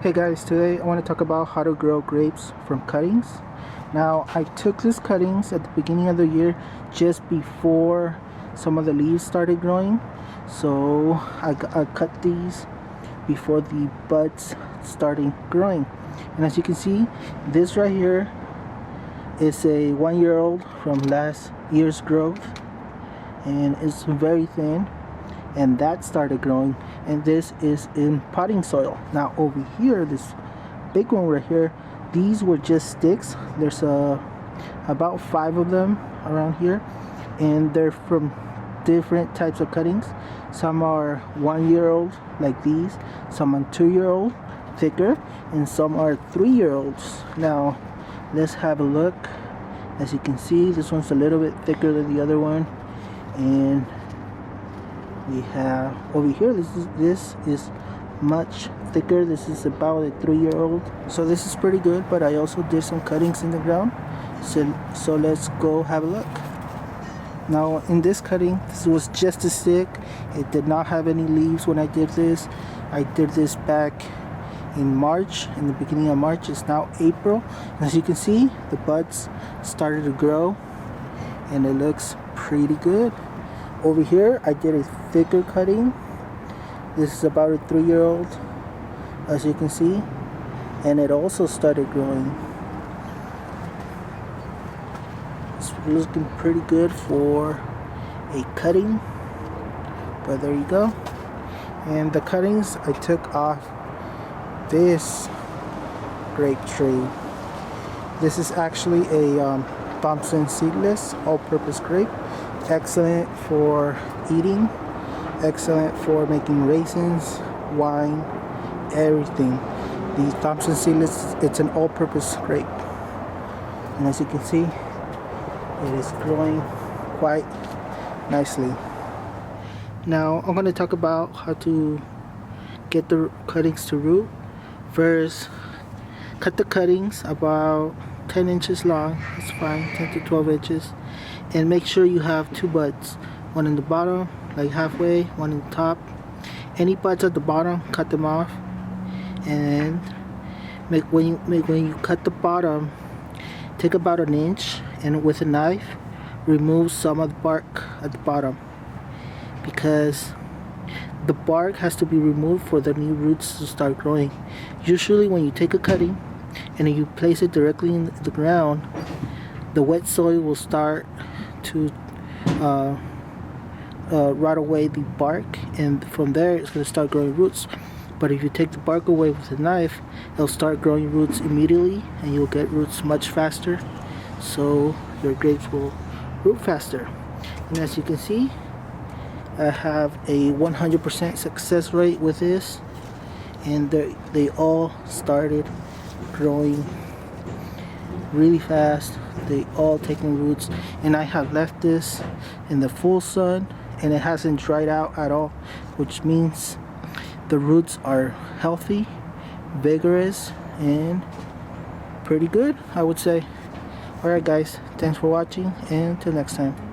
Hey guys, today I want to talk about how to grow grapes from cuttings. Now I took these cuttings at the beginning of the year just before some of the leaves started growing. So I cut these before the buds started growing. And as you can see, this right here is a 1-year-old from last year's growth, and it's very thin, and that started growing, and this is in potting soil. Now over here, this big one right here, these were just sticks. There's about 5 of them around here, and they're from different types of cuttings. Some are 1-year-old like these, some are 2-year-old thicker, and some are 3-year-olds. Now let's have a look. As you can see, this one's a little bit thicker than the other one, and we have over here, this is much thicker. This is about a 3-year-old, so this is pretty good. But I also did some cuttings in the ground, so let's go have a look. Now in this cutting, this was just a stick. It did not have any leaves when I did this. I did this back in March, in the beginning of March. It's now April. As you can see, the buds started to grow, and it looks pretty good. Over here, I did a thicker cutting. This is about a 3-year-old, as you can see, and it also started growing. It's looking pretty good for a cutting, but there you go. And the cuttings I took off this grape tree. This is actually a Thompson seedless all-purpose grape. Excellent for eating, excellent for making raisins, wine, everything. The Thompson seedless, it's an all-purpose grape, and as you can see, it is growing quite nicely. Now I'm going to talk about how to get the cuttings to root. First, cut the cuttings about 10 inches long. It's fine, 10 to 12 inches. And make sure you have 2 buds, one in the bottom, like halfway, one in the top. Any buds at the bottom, cut them off. And when you cut the bottom, take about an inch, and with a knife, remove some of the bark at the bottom, because the bark has to be removed for the new roots to start growing. Usually when you take a cutting and you place it directly in the ground, the wet soil will start to rot away the bark, and from there it's going to start growing roots. But if you take the bark away with a knife, it'll start growing roots immediately, and you'll get roots much faster, so your grapes will root faster. And as you can see, I have a 100% success rate with this, and they all started growing really fast. They all taking roots, and I have left this in the full sun, and it hasn't dried out at all, which means the roots are healthy, vigorous, and pretty good, I would say. Alright guys, thanks for watching, and until next time.